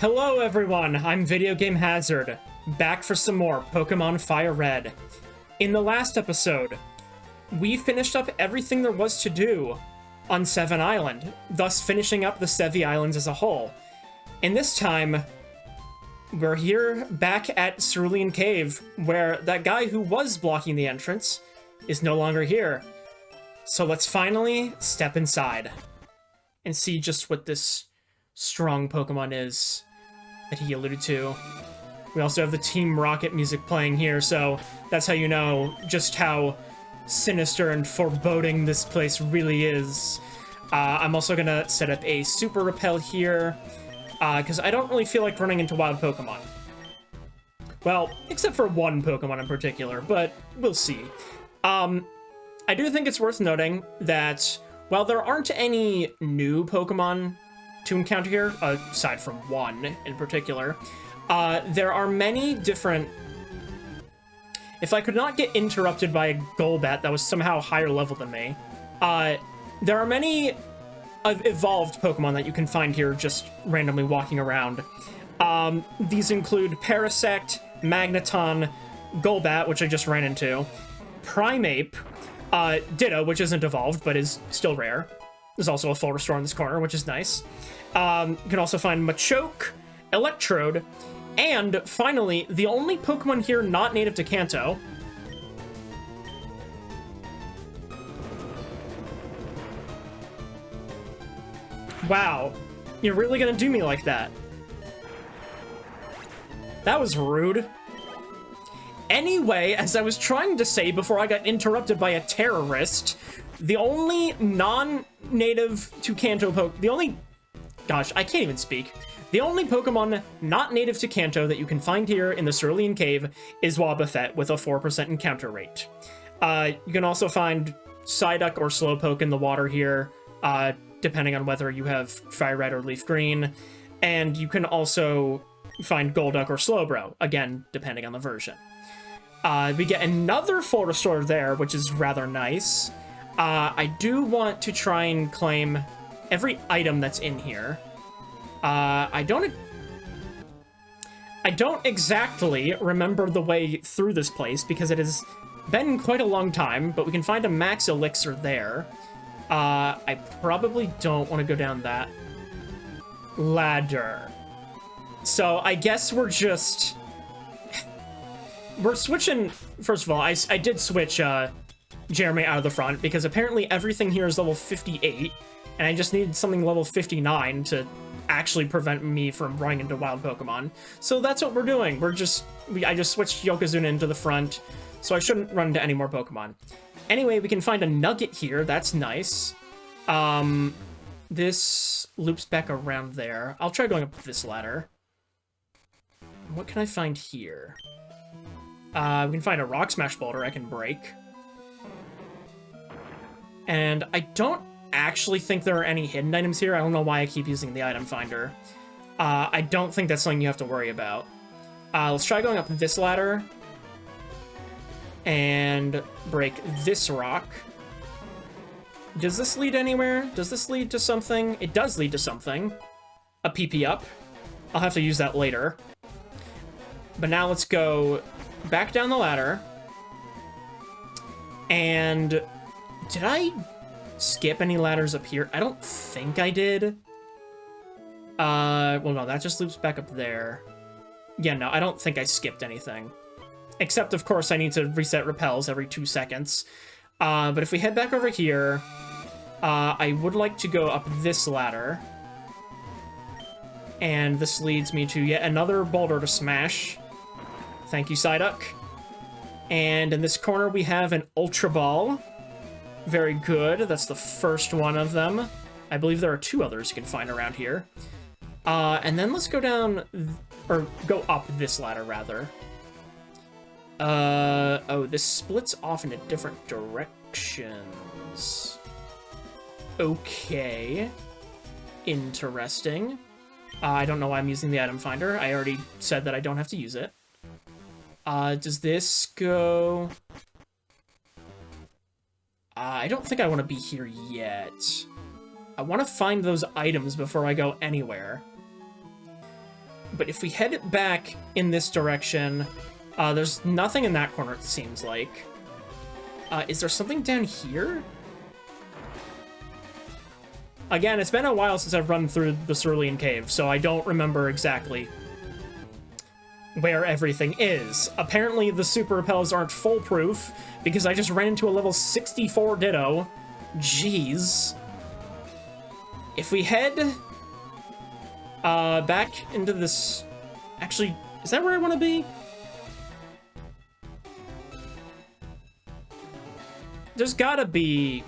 Hello everyone, I'm Video Game Hazard, back for some more Pokemon Fire Red. In the last episode, we finished up everything there was to do on Seven Island, thus finishing up the Sevi Islands as a whole. And this time, we're here back at Cerulean Cave, where that guy who was blocking the entrance is no longer here. So let's finally step inside and see just what this strong Pokemon is that he alluded to. We also have the Team Rocket music playing here, so that's how you know just how sinister and foreboding this place really is. I'm also gonna set up a Super Repel here, because I don't really feel like running into wild Pokemon. Well, except for one Pokemon in particular, but we'll see. I do think it's worth noting that while there aren't any new Pokemon to encounter here, aside from one in particular, there are many different... If I could not get interrupted by a Golbat that was somehow higher level than me, there are many evolved Pokemon that you can find here just randomly walking around. These include Parasect, Magneton, Golbat, which I just ran into, Primeape, Ditto, which isn't evolved, but is still rare. There's also a full restore in this corner, which is nice. You can also find Machoke, Electrode, and finally, the only Pokemon here not native to Kanto. Wow, you're really gonna do me like that? That was rude. Anyway, as I was trying to say before I got interrupted by a terrorist, the only non-native to Kanto Gosh, I can't even speak. The only Pokemon not native to Kanto that you can find here in the Cerulean Cave is Wobbuffet with a 4% encounter rate. You can also find Psyduck or Slowpoke in the water here, depending on whether you have Fire Red or Leaf Green. And you can also find Golduck or Slowbro, again, depending on the version. We get another full restore there, which is rather nice. I do want to try and claim every item that's in here. I don't exactly remember the way through this place because it has been quite a long time, but we can find a max elixir there. I probably don't want to go down that ladder. So I guess we're switching. First of all, I did switch Jeremy out of the front because apparently everything here is level 58, and I just needed something level 59 to actually prevent me from running into wild Pokemon. So that's what we're doing. I just switched Yokozuna into the front, so I shouldn't run into any more Pokemon. Anyway, we can find a nugget here. That's nice. This loops back around there. I'll try going up this ladder. What can I find here? We can find a Rock Smash boulder I can break. And I don't actually think there are any hidden items here. I don't know why I keep using the item finder. I don't think that's something you have to worry about. Let's try going up this ladder and break this rock. Does this lead anywhere? Does this lead to something? It does lead to something. A PP up. I'll have to use that later. But now let's go back down the ladder. And did I skip any ladders up here? I don't think I did. Well, no, that just loops back up there. Yeah, no, I don't think I skipped anything. Except, of course, I need to reset repels every 2 seconds. But if we head back over here, I would like to go up this ladder. And this leads me to yet another boulder to smash. Thank you, Psyduck. And in this corner, we have an Ultra Ball. Very good. That's the first one of them. I believe there are 2 others you can find around here. And then let's go down, or go up this ladder, rather. Oh, this splits off into different directions. Okay. Interesting. I don't know why I'm using the item finder. I already said that I don't have to use it. Does this go... I don't think I want to be here yet. I want to find those items before I go anywhere. But if we head back in this direction, there's nothing in that corner, it seems like. Is there something down here? Again, it's been a while since I've run through the Cerulean Cave, so I don't remember exactly where everything is. Apparently, the super repels aren't foolproof, because I just ran into a level 64 Ditto. Jeez. If we head back into this... Actually, is that where I want to be? There's gotta be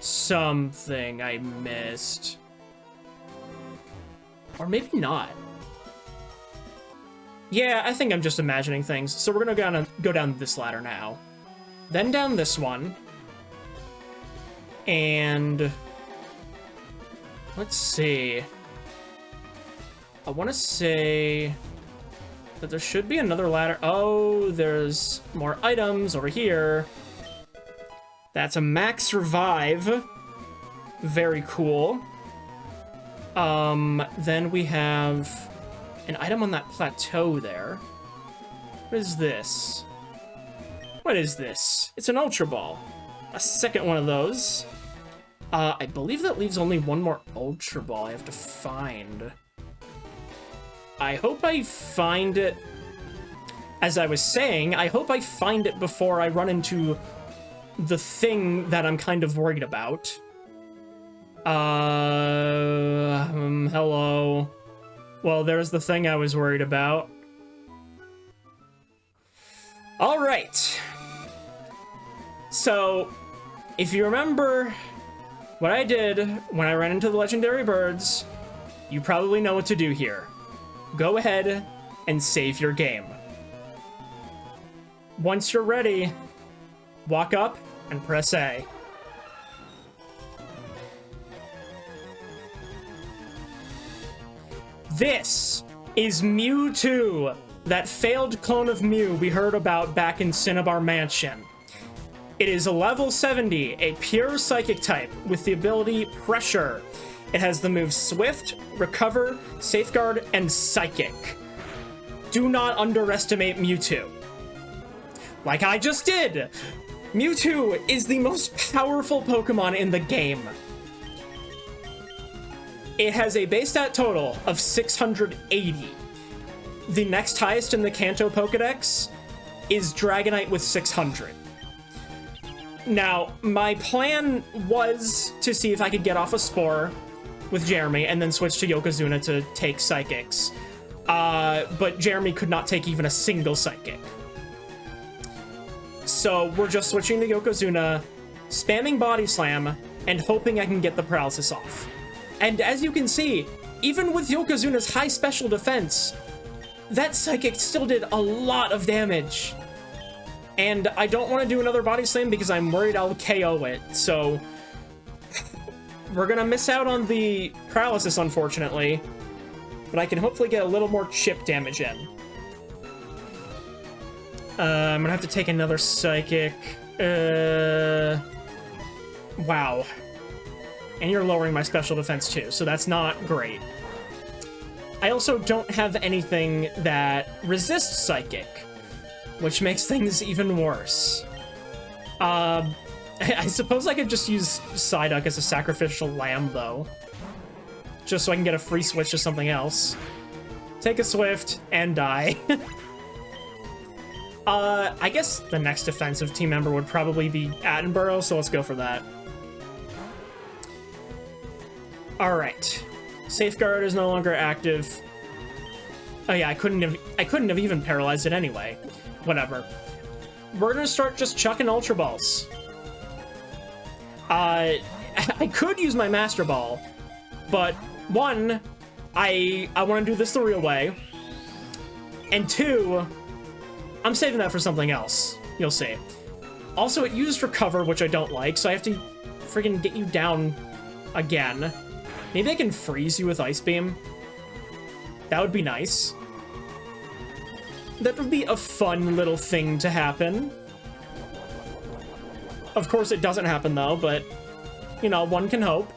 something I missed. Or maybe not. Yeah, I think I'm just imagining things. So we're gonna go down this ladder now. Then down this one. And... let's see. I want to say that there should be another ladder. Oh, there's more items over here. That's a max revive. Very cool. Then we have an item on that plateau there. What is this? What is this? It's an Ultra Ball. A second one of those. I believe that leaves only one more Ultra Ball I have to find. I hope I find it... As I was saying, I hope I find it before I run into the thing that I'm kind of worried about. Hello. Well, there's the thing I was worried about. Alright. So, if you remember what I did when I ran into the legendary birds, you probably know what to do here. Go ahead and save your game. Once you're ready, walk up and press A. This is Mewtwo, that failed clone of Mew we heard about back in Cinnabar Mansion. It is a level 70, a pure psychic type with the ability Pressure. It has the moves Swift, Recover, Safeguard, and Psychic. Do not underestimate Mewtwo. Like I just did! Mewtwo is the most powerful Pokemon in the game. It has a base stat total of 680. The next highest in the Kanto Pokedex is Dragonite with 600. Now, my plan was to see if I could get off a Spore with Jeremy and then switch to Yokozuna to take Psychics. But Jeremy could not take even a single Psychic. So we're just switching to Yokozuna, spamming Body Slam, and hoping I can get the paralysis off. And as you can see, even with Yokozuna's high special defense, that Psychic still did a lot of damage. And I don't want to do another Body Slam because I'm worried I'll KO it, so we're gonna miss out on the paralysis, unfortunately, but I can hopefully get a little more chip damage in. I'm gonna have to take another Psychic. Wow. And you're lowering my special defense too, so that's not great. I also don't have anything that resists Psychic, which makes things even worse. I suppose I could just use Psyduck as a sacrificial lamb, though. Just so I can get a free switch to something else. Take a Swift, and die. I guess the next defensive team member would probably be Attenborough, so let's go for that. Alright. Safeguard is no longer active. Oh yeah, I couldn't have even paralyzed it anyway. Whatever. We're gonna start just chucking Ultra Balls. I could use my Master Ball, but one, I want to do this the real way, and two, I'm saving that for something else. You'll see. Also, it used Recover, which I don't like, so I have to friggin' get you down again. Maybe I can freeze you with Ice Beam. That would be nice. That would be a fun little thing to happen. Of course, it doesn't happen, though, but, you know, one can hope.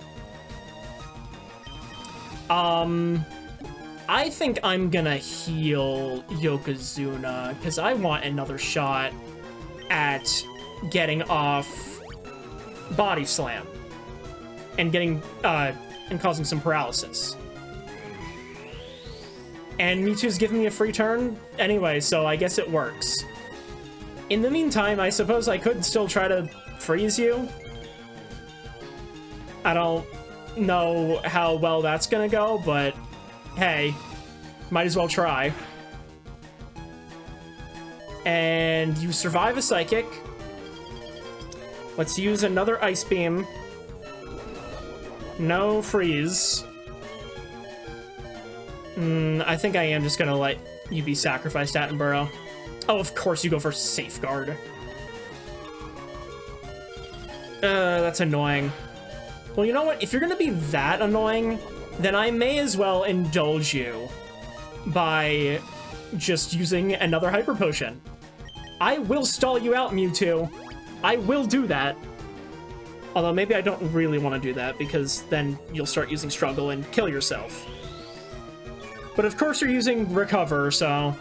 I think I'm gonna heal Yokozuna, because I want another shot at getting off Body Slam and getting and causing some paralysis. And Mewtwo's giving me a free turn anyway, so I guess it works. In the meantime, I suppose I could still try to freeze you. I don't know how well that's gonna go, but hey, might as well try. And you survive a Psychic. Let's use another Ice Beam. No freeze. I think I am just gonna let you be sacrificed, Attenborough. Oh, of course you go for Safeguard. That's annoying. Well, you know what? If you're gonna be that annoying, then I may as well indulge you by just using another Hyper Potion. I will stall you out, Mewtwo. I will do that. Although maybe I don't really want to do that, because then you'll start using Struggle and kill yourself. But of course you're using Recover, so...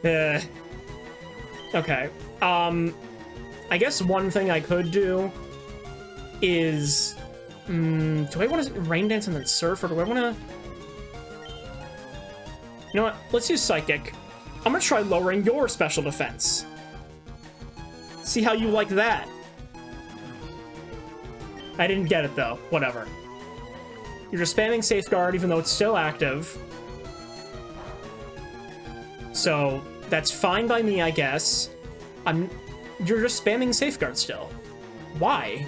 Okay. I guess one thing I could do is... do I want to Rain Dance and then Surf, or do I want to... You know what? Let's use Psychic. I'm going to try lowering your special defense. See how you like that. I didn't get it, though. Whatever. You're just spamming Safeguard, even though it's still active. So, that's fine by me, I guess. You're just spamming Safeguard still. Why?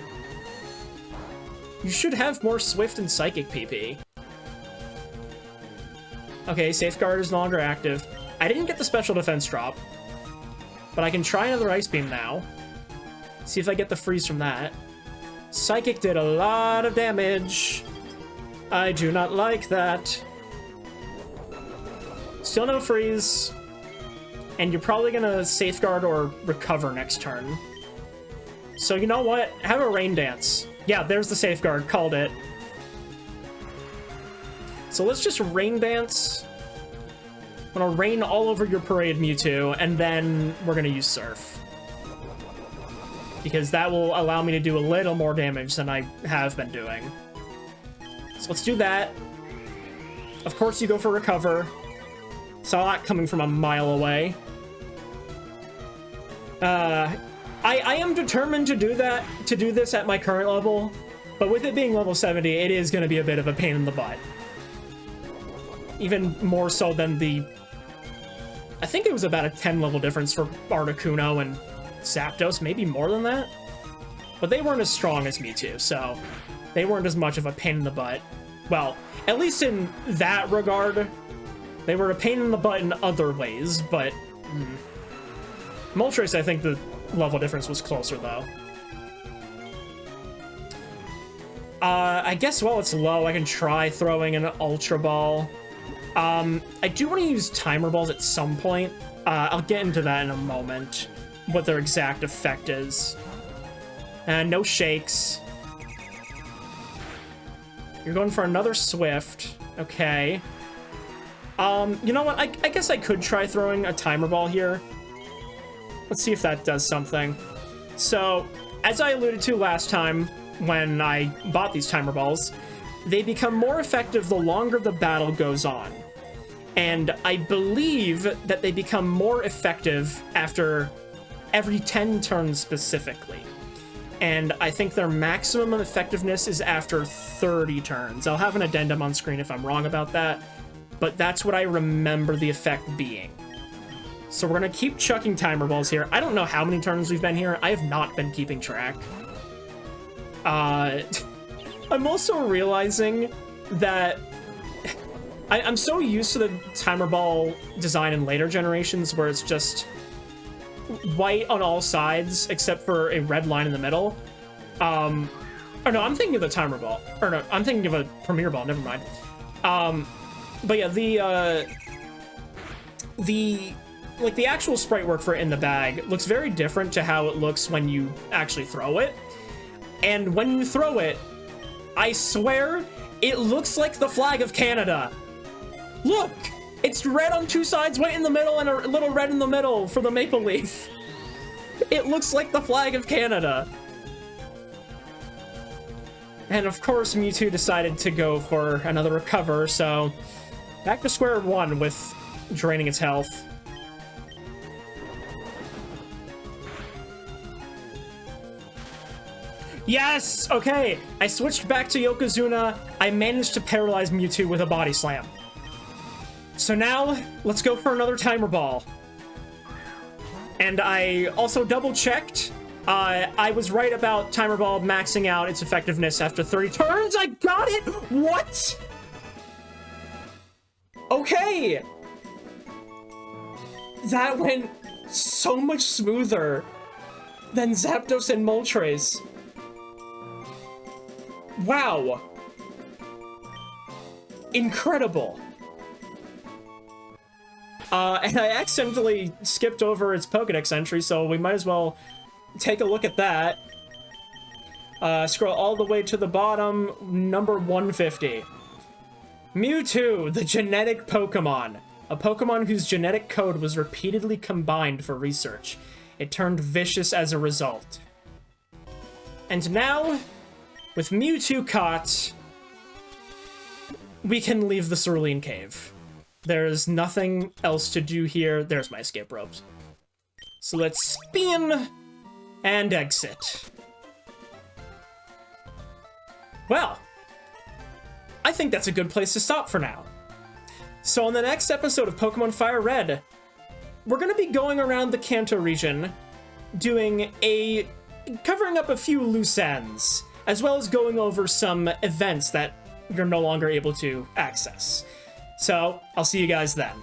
You should have more Swift and Psychic PP. Okay, Safeguard is no longer active. I didn't get the special defense drop, but I can try another Ice Beam now. See if I get the freeze from that. Psychic did a lot of damage. I do not like that. Still no freeze. And you're probably gonna Safeguard or Recover next turn. So you know what? Have a Rain Dance. Yeah, there's the Safeguard. Called it. So let's just Rain Dance. I'm gonna rain all over your Parade, Mewtwo, and then we're gonna use Surf. Because that will allow me to do a little more damage than I have been doing. So let's do that. Of course you go for Recover. Saw that coming from a mile away. I am determined to do this at my current level, but with it being level 70, it is going to be a bit of a pain in the butt. Even more so than the... I think it was about a 10 level difference for Articuno and Zapdos, maybe more than that? But they weren't as strong as Mewtwo, so they weren't as much of a pain in the butt. Well, at least in that regard, they were a pain in the butt in other ways, but... Moltres, I think the level difference was closer, though. I guess while it's low, I can try throwing an Ultra Ball. I do want to use Timer Balls at some point. I'll get into that in a moment, what their exact effect is. No Shakes. You're going for another Swift. Okay. You know what? I guess I could try throwing a Timer Ball here. Let's see if that does something. So, as I alluded to last time when I bought these Timer Balls, they become more effective the longer the battle goes on. And I believe that they become more effective after every 10 turns specifically. And I think their maximum effectiveness is after 30 turns. I'll have an addendum on screen if I'm wrong about that, but that's what I remember the effect being. So we're gonna keep chucking Timer Balls here. I don't know how many turns we've been here. I have not been keeping track. I'm also realizing that I'm so used to the Timer Ball design in later generations where it's just white on all sides except for a red line in the middle. Or no, I'm thinking of the Timer Ball. Or no, I'm thinking of a Premier Ball, never mind. But yeah, the actual sprite work for it in the bag looks very different to how it looks when you actually throw it. And when you throw it, I swear, it looks like the flag of Canada. Look! It's red on two sides, white in the middle, and a little red in the middle for the maple leaf. It looks like the flag of Canada. And of course, Mewtwo decided to go for another recover, so back to square one with draining its health. Yes! Okay, I switched back to Yokozuna. I managed to paralyze Mewtwo with a body slam. So now, let's go for another timer ball. And I also double-checked. I was right about timer ball maxing out its effectiveness after 30 turns. I got it! What? Okay! That went so much smoother than Zapdos and Moltres. Wow. Incredible. And I accidentally skipped over its Pokédex entry, so we might as well take a look at that. Scroll all the way to the bottom, number 150. Mewtwo, the genetic Pokemon. A Pokemon whose genetic code was repeatedly combined for research. It turned vicious as a result. And now, with Mewtwo caught, we can leave the Cerulean Cave. There's nothing else to do here. There's my escape ropes. So let's spin and exit. Well, I think that's a good place to stop for now. So on the next episode of Pokemon Fire Red, we're going to be going around the Kanto region, covering up a few loose ends, as well as going over some events that you're no longer able to access. So, I'll see you guys then.